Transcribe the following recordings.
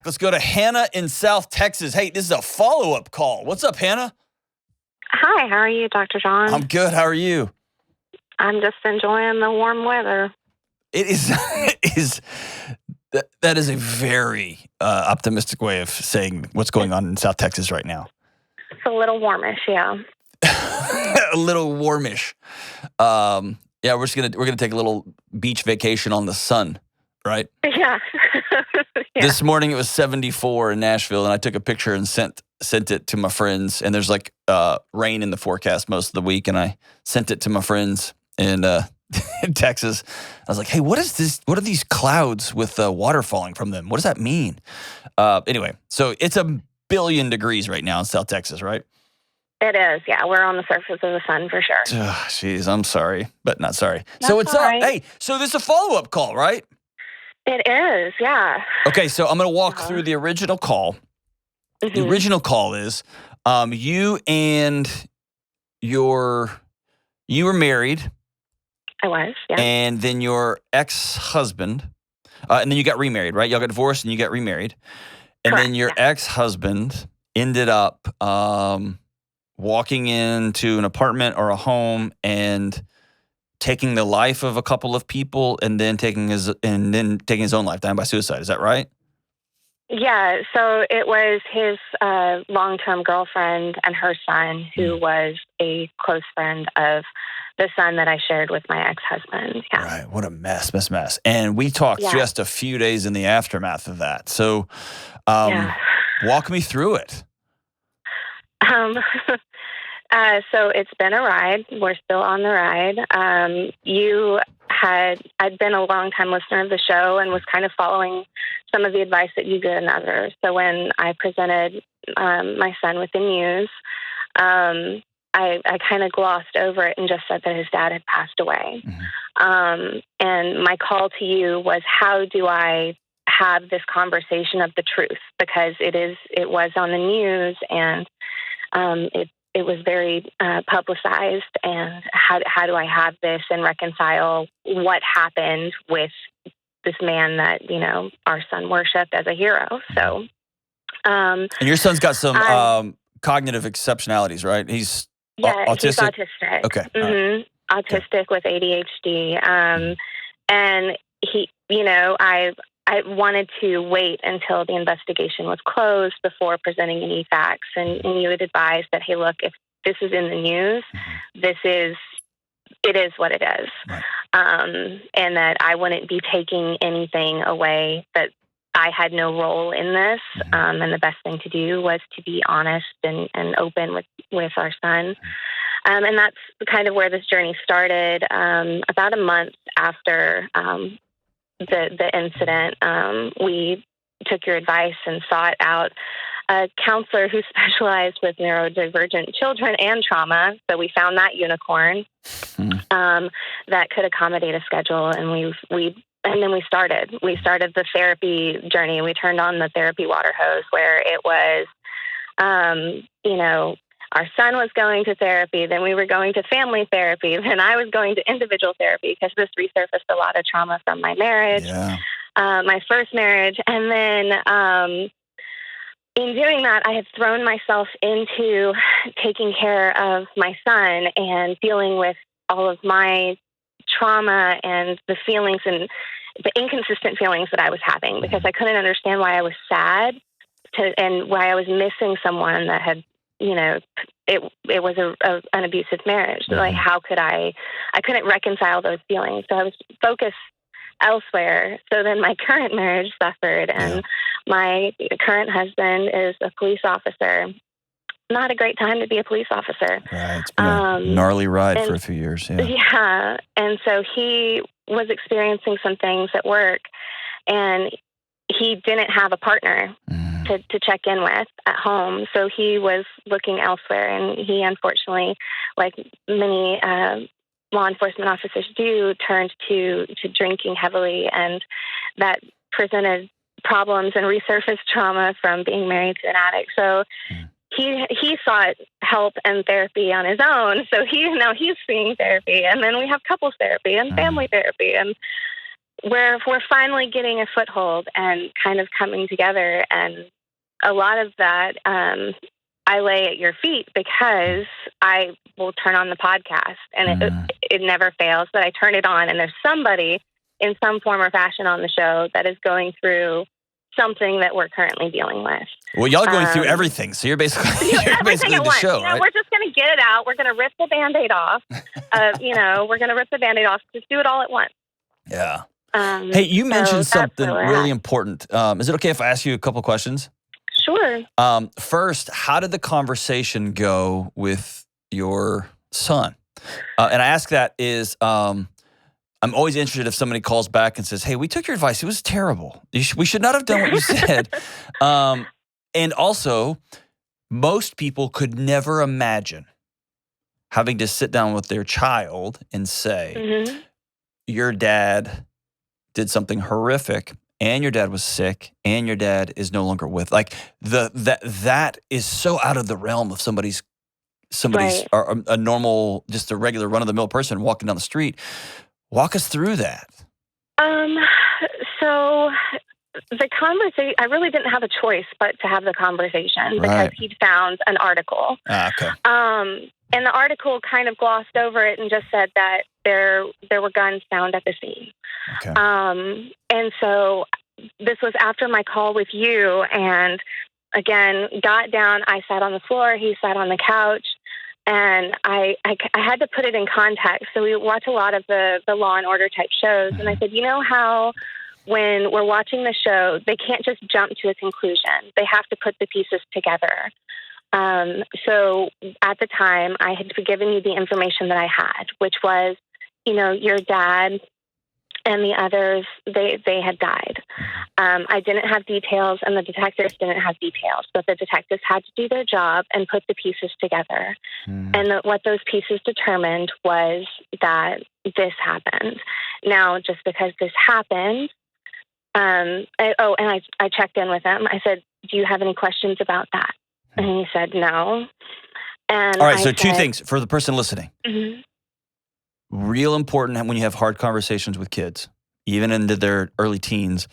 Let's go to Hannah in South Texas. Hey, this is a follow-up call. What's up, Hannah? Hi, how are you, Dr. John? I'm good. How are you? I'm just enjoying the warm weather. It is that is a very optimistic way of saying what's going on in South Texas right now. It's a little warmish, yeah. A little warmish. Yeah, we're gonna take a little beach vacation on the sun, right? Yeah. Yeah. This morning it was 74 in Nashville, and I took a picture and sent it to my friends. And there's like rain in the forecast most of the week, and I sent it to my friends in Texas. I was like, "Hey, what is this? What are these clouds with water falling from them? What does that mean?" Anyway, so it's 1 billion degrees right now in South Texas, right? It is, yeah. We're on the surface of the sun for sure. Jeez, I'm sorry, but not sorry. That's so what's all up? right. Hey, so this is a follow-up call, right? It is, yeah. Okay, so I'm going to walk through the original call. Mm-hmm. The original call is you were married. I was, yeah. And then your ex-husband, and then you got remarried, right? Y'all got divorced and you got remarried. And Correct, then your ex-husband ended up walking into an apartment or a home and taking the life of a couple of people and then taking his own life, dying by suicide. Is that right? Yeah, so it was his long-term girlfriend and her son, who was a close friend of the son that I shared with my ex-husband. Yeah. Right. What a mess. And we talked just a few days in the aftermath of that. So walk me through it. So it's been a ride. We're still on the ride. I'd been a long-time listener of the show and was kind of following some of the advice that you give and others. So when I presented my son with the news, I kind of glossed over it and just said that his dad had passed away. Mm-hmm. And my call to you was, how do I have this conversation of the truth? Because it was on the news, and it was very publicized. And how do I have this and reconcile what happened with this man that, our son worshipped as a hero? So, and your son's got some cognitive exceptionalities, right? He's autistic? He's autistic. Okay. Mm-hmm. Right. Autistic with ADHD. And he, I wanted to wait until the investigation was closed before presenting any facts. And you had advised that, hey, look, if this is in the news, it is what it is. Right. And that I wouldn't be taking anything away, that I had no role in this. And the best thing to do was to be honest and open with our son. And that's kind of where this journey started. About a month after the incident, we took your advice and sought out a counselor who specialized with neurodivergent children and trauma. So we found that unicorn that could accommodate a schedule, and then we started. We started the therapy journey. We turned on the therapy water hose, where it was, our son was going to therapy, then we were going to family therapy, then I was going to individual therapy, because this resurfaced a lot of trauma from my marriage, my first marriage. And then in doing that, I had thrown myself into taking care of my son and dealing with all of my trauma and the feelings and the inconsistent feelings that I was having, because I couldn't understand why I was sad and why I was missing someone that had, it was an abusive marriage. Like, how could I couldn't reconcile those feelings. So I was focused elsewhere. So then my current marriage suffered, and my current husband is a police officer. Not a great time to be a police officer. Right. It's been a gnarly ride for a few years. Yeah. And so he was experiencing some things at work, and he didn't have a partner to check in with at home. So he was looking elsewhere, and he, unfortunately, like many law enforcement officers do, turned to drinking heavily, and that presented problems and resurfaced trauma from being married to an addict. So he sought help and therapy on his own. So he's seeing therapy, and then we have couples therapy and family therapy, and we're finally getting a foothold and kind of coming together. And a lot of that, I lay at your feet because I will turn on the podcast and it never fails, but I turn it on and there's somebody in some form or fashion on the show that is going through something that we're currently dealing with. Well, y'all are going through everything, so you're basically the show, right? We're just going to get it out. We're going to rip the Band-Aid off. We're going to rip the Band-Aid off. Just do it all at once. Yeah. Hey, you mentioned something really important. Is it okay if I ask you a couple questions? Sure. First, how did the conversation go with your son? And I ask that is, I'm always interested if somebody calls back and says, hey, we took your advice. It was terrible. We should not have done what you said. And also, most people could never imagine having to sit down with their child and say, your dad did something horrific, and your dad was sick, and your dad is no longer with. Like that is so out of the realm of somebody's right. or a normal, just a regular run-of-the-mill person walking down the street. Walk us through that. So the conversation, I really didn't have a choice but to have the conversation because he'd found an article. Okay. And the article kind of glossed over it and just said that there were guns found at the scene. Okay. And so this was after my call with you, and again, got down, I sat on the floor, he sat on the couch. And I had to put it in context. So we watch a lot of the Law and Order type shows. And I said, you know how when we're watching the show, they can't just jump to a conclusion. They have to put the pieces together. So at the time, I had given you the information that I had, which was, your dad and the others, they had died. I didn't have details, and the detectives didn't have details, but the detectives had to do their job and put the pieces together. And what those pieces determined was that this happened. Now, just because this happened, I checked in with him. I said, do you have any questions about that? And he said, no. And all right, so two things for the person listening. Mm-hmm. Real important when you have hard conversations with kids, even into their early teens,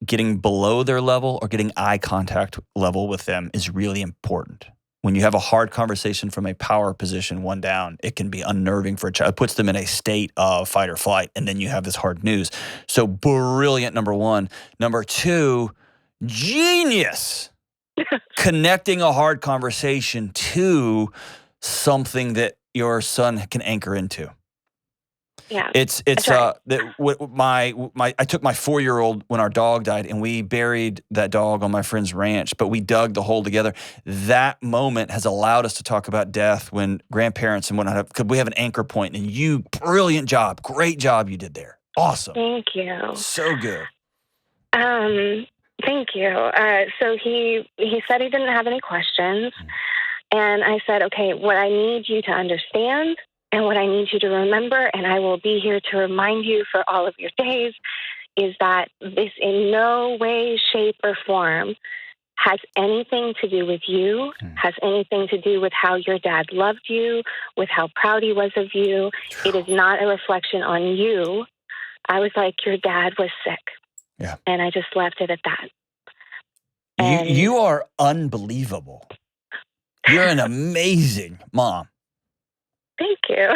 getting below their level or getting eye contact level with them is really important. When you have a hard conversation from a power position, one down, it can be unnerving for a child. It puts them in a state of fight or flight, and then you have this hard news. So brilliant, number one. Number two, genius. Connecting a hard conversation to something that your son can anchor into. Yeah, it's I took my 4-year-old when our dog died, and we buried that dog on my friend's ranch, but we dug the hole together. That moment has allowed us to talk about death when grandparents and whatnot, because we have an anchor point. And you, brilliant job, great job you did there. Awesome. Thank you. So good. Thank you. So he said he didn't have any questions. And I said, okay, what I need you to understand and what I need you to remember, and I will be here to remind you for all of your days, is that this in no way, shape, or form has anything to do with you, has anything to do with how your dad loved you, with how proud he was of you. It is not a reflection on you. I was like, your dad was sick. Yeah. And I just left it at that. You are unbelievable. You're an amazing mom. Thank you.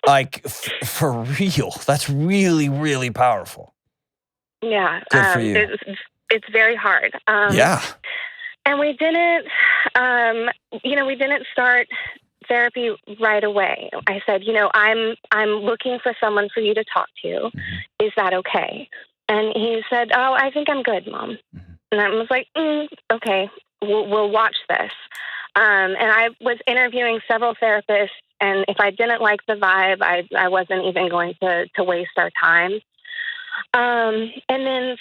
Like, for real. That's really, really powerful. Yeah. Good for you. It's very hard. Yeah. And we didn't, we didn't start therapy right away. I said, I'm looking for someone for you to talk to. Is that okay? And he said, oh, I think I'm good, Mom. And I was like, okay, we'll watch this. And I was interviewing several therapists, and if I didn't like the vibe, I wasn't even going to waste our time. And then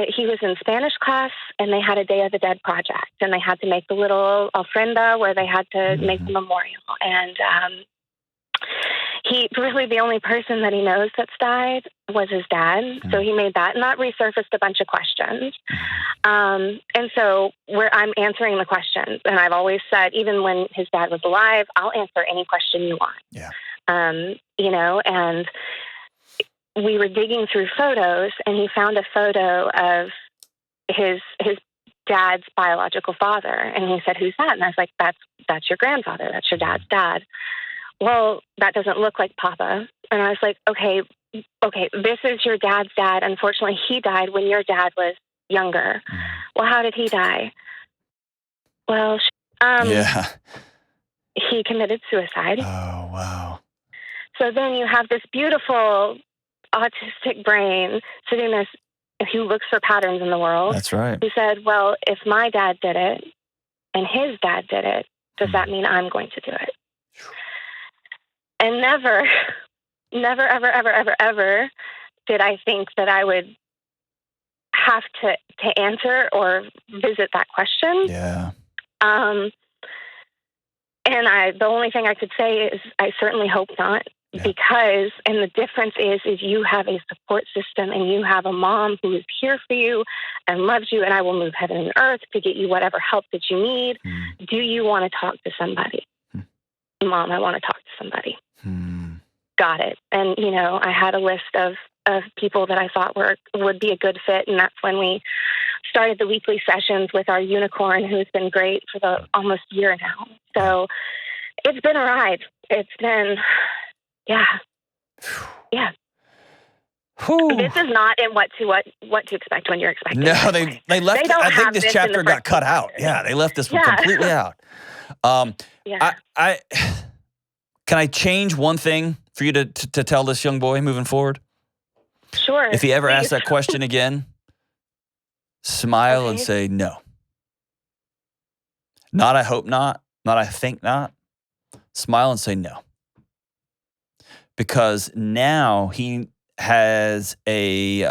he was in Spanish class, and they had a Day of the Dead project, and they had to make the little ofrenda where they had to make the memorial. And he really, the only person that he knows that's died was his dad. So he made that, and that resurfaced a bunch of questions. And so I'm answering the questions, and I've always said, even when his dad was alive, I'll answer any question you want. Yeah. And we were digging through photos, and he found a photo of his dad's biological father. And he said, "Who's that?" And I was like, that's your grandfather. That's your dad's dad. Well, that doesn't look like Papa. And I was like, okay, this is your dad's dad. Unfortunately, he died when your dad was younger. Well, how did he die? Well, he committed suicide. Oh, wow. So then you have this beautiful autistic brain sitting there who looks for patterns in the world. That's right. Who said, well, if my dad did it and his dad did it, does that mean I'm going to do it? And never, ever, ever, ever, ever did I think that I would have to answer or visit that question. Yeah. And the only thing I could say is I certainly hope not. Yeah. Because, and the difference is you have a support system and you have a mom who is here for you and loves you, and I will move heaven and earth to get you whatever help that you need. Do you want to talk to somebody? Mom, I want to talk to somebody. Got it. And, I had a list of people that I thought would be a good fit, and that's when we started the weekly sessions with our unicorn, who's been great for the almost year now. So it's been a ride. It's been... Yeah. Whew. This is not in what to expect when you're expecting. No, they left. I think this chapter got cut out. Yeah, they left this one completely out. I can I change one thing for you to tell this young boy moving forward? Sure. If he ever asks that question again, smile and say no. Not I hope not. Not I think not. Smile and say no. Because now he has he's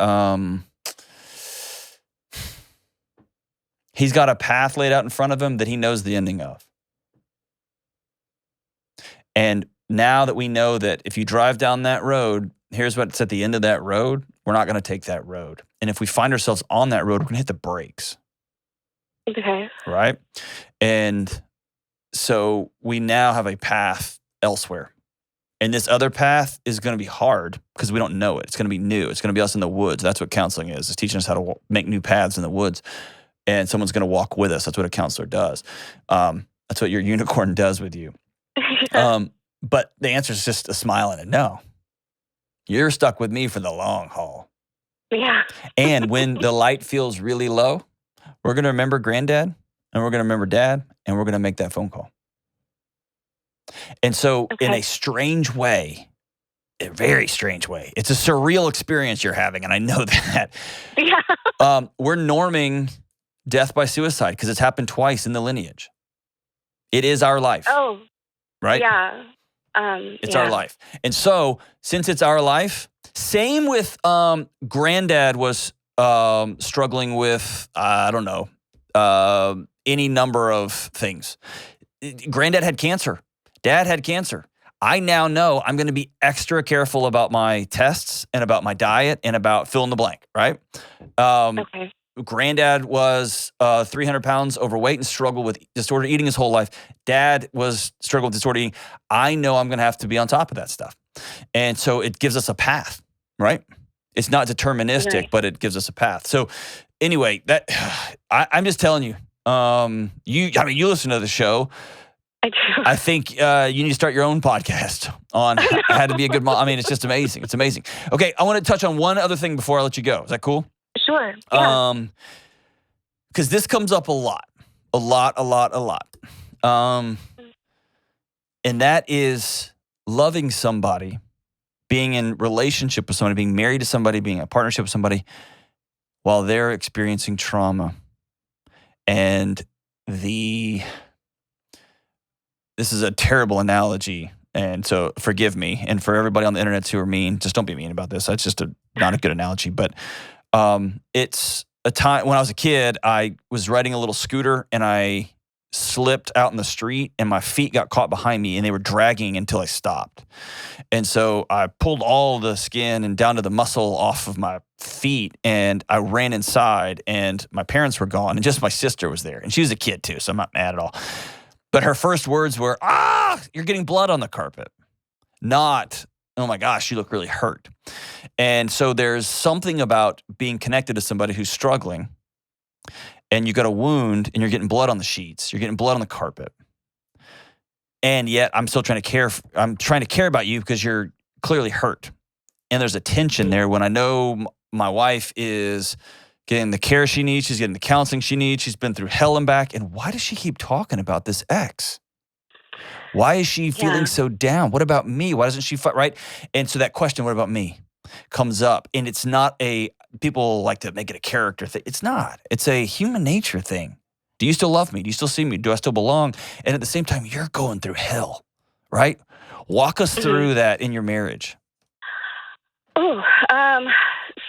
got a path laid out in front of him that he knows the ending of. And now that we know that if you drive down that road, here's what's at the end of that road, we're not going to take that road. And if we find ourselves on that road, we're going to hit the brakes. Okay. Right? And so we now have a path elsewhere. And this other path is going to be hard because we don't know it. It's going to be new. It's going to be us in the woods. That's what counseling is. It's teaching us how to make new paths in the woods. And someone's going to walk with us. That's what a counselor does. That's what your unicorn does with you. But the answer is just a smile and a no. You're stuck with me for the long haul. Yeah. And when the light feels really low, we're going to remember Granddad, and we're going to remember Dad, and we're going to make that phone call. And so in a strange way, a very strange way, it's a surreal experience you're having, and I know that. Yeah. We're norming death by suicide because it's happened twice in the lineage. It is our life. Oh. Right? Yeah. It's our life. And so since it's our life, same with Granddad was struggling with, I don't know, any number of things. Granddad had cancer. Dad had cancer. I now know I'm going to be extra careful about my tests and about my diet and about fill in the blank, right? Granddad was 300 pounds overweight and struggled with disordered eating his whole life. Dad was struggling with disordered eating. I know I'm going to have to be on top of that stuff. And so it gives us a path, right? It's not deterministic, but it gives us a path. So anyway, I'm just telling you, you listen to the show. I do. I think you need to start your own podcast on how to be a good mom. I mean, it's just amazing. It's amazing. Okay, I want to touch on one other thing before I let you go. Is that cool? Sure. Yeah. Because this comes up a lot. And that is loving somebody, being in relationship with somebody, being married to somebody, being in a partnership with somebody while they're experiencing trauma. And this is a terrible analogy, and so forgive me. And for everybody on the internet who are mean, just don't be mean about this. That's just not a good analogy. But it's a time when I was a kid, I was riding a little scooter, and I slipped out in the street, and my feet got caught behind me, and they were dragging until I stopped. And so I pulled all the skin and down to the muscle off of my feet, and I ran inside, and my parents were gone, and just my sister was there. And she was a kid too, so I'm not mad at all. But her first words were, you're getting blood on the carpet. Not, oh my gosh, you look really hurt. And so there's something about being connected to somebody who's struggling, and you got a wound and you're getting blood on the sheets, you're getting blood on the carpet. And yet I'm still trying to care. I'm trying to care about you because you're clearly hurt. And there's a tension there when I know my wife is getting the care she needs. She's getting the counseling she needs. She's been through hell and back. And why does she keep talking about this ex? Why is she feeling so down? What about me? Why doesn't she fight? Right. And so that question, what about me, comes up. And it's not people like to make it a character thing. It's not. It's a human nature thing. Do you still love me? Do you still see me? Do I still belong? And at the same time, you're going through hell, right? Walk us through that in your marriage. Oh,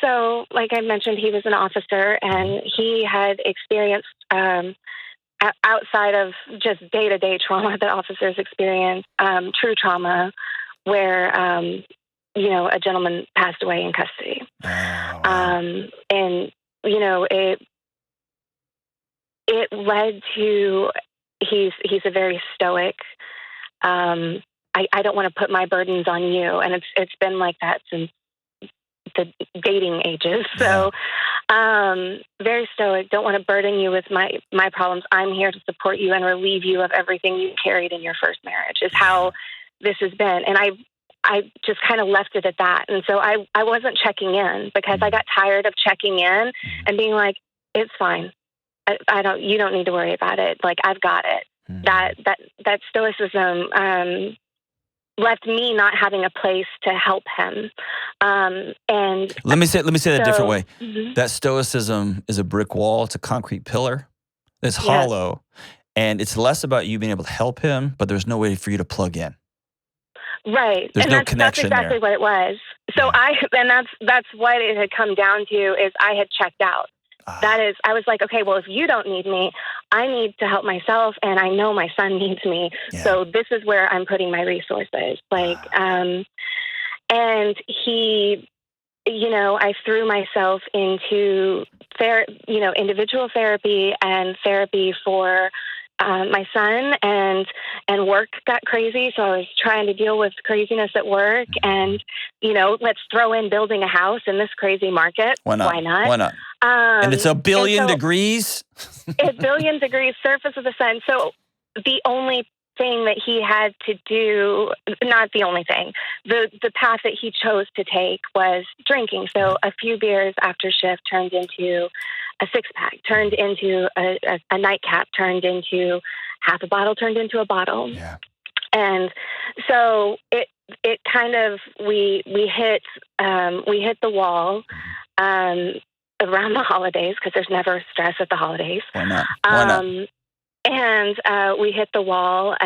so like I mentioned, he was an officer, and he had experienced, outside of just day-to-day trauma that officers experience, true trauma where, a gentleman passed away in custody. Oh, wow. And, it led to, he's a very stoic, I don't want to put my burdens on you. And it's been like that since the dating ages. So, very stoic, don't want to burden you with my problems. I'm here to support you and relieve you of everything you carried in your first marriage is how this has been. And I just kind of left it at that. And so I wasn't checking in because I got tired of checking in and being like, it's fine. You don't need to worry about it. Like, I've got it. That stoicism, left me not having a place to help him. And let me say that a different way. That stoicism is a brick wall. It's a concrete pillar. It's hollow, and it's less about you being able to help him, but there's no way for you to plug in. Right. There's no connection that's exactly there. what it was. So that's what it had come down to is I had checked out. I was like, okay, well, if you don't need me, I need to help myself, and I know my son needs me. Yeah. So this is where I'm putting my resources. And he, I threw myself into individual therapy and therapy for my son, and work got crazy. So I was trying to deal with craziness at work, and, let's throw in building a house in this crazy market. Why not? Why not? Why not? And it's a billion degrees. It's billion degrees surface of the sun. So the only thing that he had to do, not the only thing, the path that he chose to take was drinking. So a few beers after shift turned into a 6-pack, turned into a nightcap, turned into half a bottle, turned into a bottle. Yeah. And so it kind of, we hit the wall, around the holidays, because there's never stress at the holidays. Why not? Why not? And we hit the wall,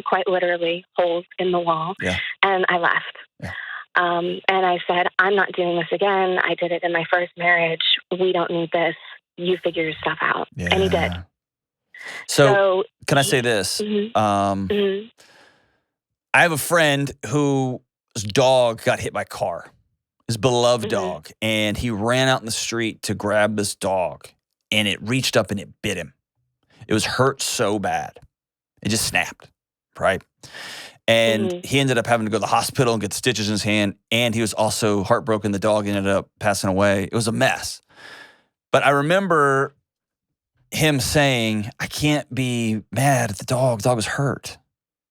quite literally, holes in the wall. Yeah. And I left. Yeah. And I said, I'm not doing this again. I did it in my first marriage. We don't need this. You figure your stuff out. Yeah. And he did. So can I say this? I have a friend whose dog got hit by a car. His beloved dog, and he ran out in the street to grab this dog, and it reached up and it bit him. It was hurt so bad. It just snapped, right? And he ended up having to go to the hospital and get stitches in his hand, and he was also heartbroken. The dog ended up passing away. It was a mess. But I remember him saying, I can't be mad at the dog. The dog was hurt,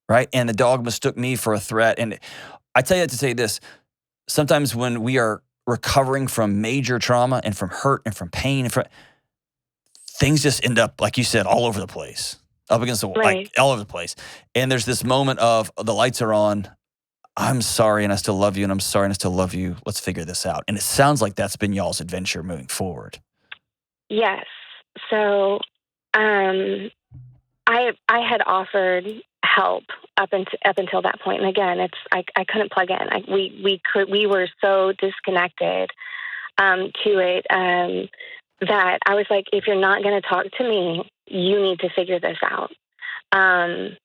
right? And the dog mistook me for a threat. And I tell you that to say this. Sometimes when we are recovering from major trauma and from hurt and from pain, things just end up, like you said, all over the place, up against the wall, like all over the place. And there's this moment of the lights are on. I'm sorry and I still love you, and I'm sorry and I still love you. Let's figure this out. And it sounds like that's been y'all's adventure moving forward. Yes. So I had offered help up until that point, and again, I couldn't plug in. We were so disconnected to it that I was like, if you're not going to talk to me, you need to figure this out. And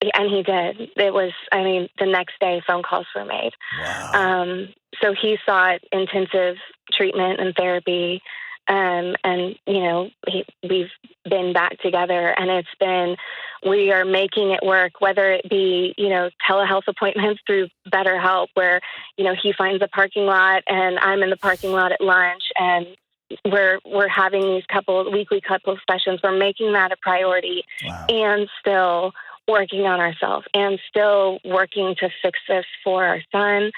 he did. It was, the next day phone calls were made. Wow. So he sought intensive treatment and therapy. And, we've been back together, and we are making it work, whether it be, telehealth appointments through BetterHelp, where, he finds a parking lot and I'm in the parking lot at lunch, and we're having these weekly couple sessions. We're making that a priority. Wow. And still working on ourselves, and still working to fix this for our son,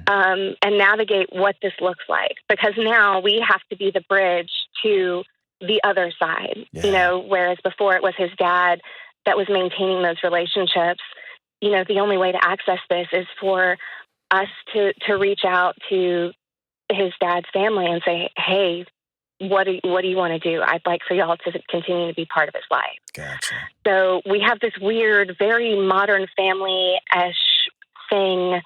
and navigate what this looks like. Because now we have to be the bridge to the other side, whereas before it was his dad that was maintaining those relationships. The only way to access this is for us to reach out to his dad's family and say, hey, what do you want to do? I'd like for y'all to continue to be part of his life. Gotcha. So we have this weird, very modern family-ish thing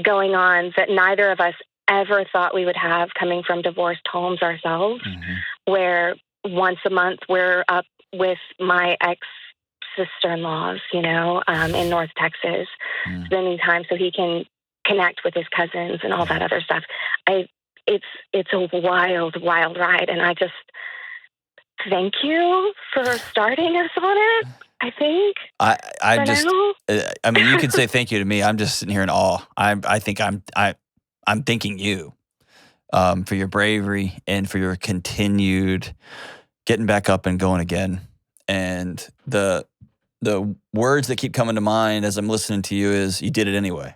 going on that neither of us ever thought we would have, coming from divorced homes ourselves, where once a month we're up with my ex-sister-in-laws, in North Texas, spending time so he can connect with his cousins and all that other stuff. It's a wild, wild ride, and I just thank you for starting us on it. I think I mean, you can say thank you to me. I'm just sitting here in awe. I think I'm thanking you for your bravery and for your continued getting back up and going again. And the words that keep coming to mind as I'm listening to you is, you did it anyway.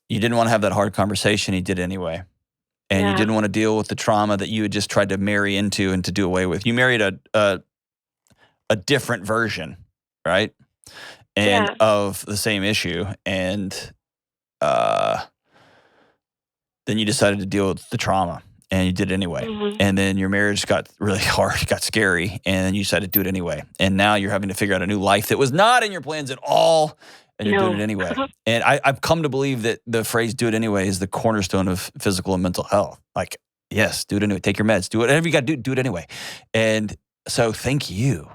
You didn't want to have that hard conversation. You did it anyway. And you didn't want to deal with the trauma that you had just tried to marry into and to do away with. You married a different version, right? And of the same issue. And then you decided to deal with the trauma, and you did it anyway. And then your marriage got really hard, got scary, and you decided to do it anyway. And now you're having to figure out a new life that was not in your plans at all. And you're doing it anyway. And I've come to believe that the phrase "do it anyway" is the cornerstone of physical and mental health. Like, yes, do it anyway. Take your meds. Do whatever you got to do it anyway. And so thank you.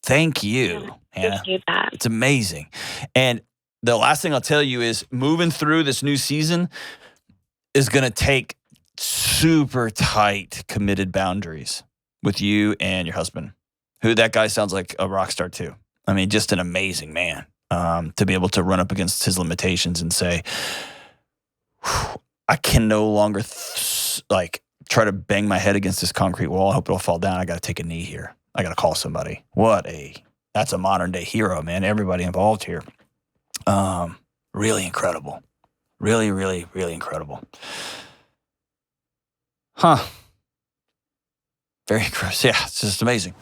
Thank you, Hannah. It's amazing. And the last thing I'll tell you is, moving through this new season is going to take super tight, committed boundaries with you and your husband, who, that guy sounds like a rock star too. I mean, just an amazing man. To be able to run up against his limitations and say, I can no longer try to bang my head against this concrete wall. I hope it'll fall down. I got to take a knee here. I got to call somebody. That's a modern day hero, man. Everybody involved here. Really incredible. Really, really, really incredible. Huh. Very gross. Yeah, it's just amazing.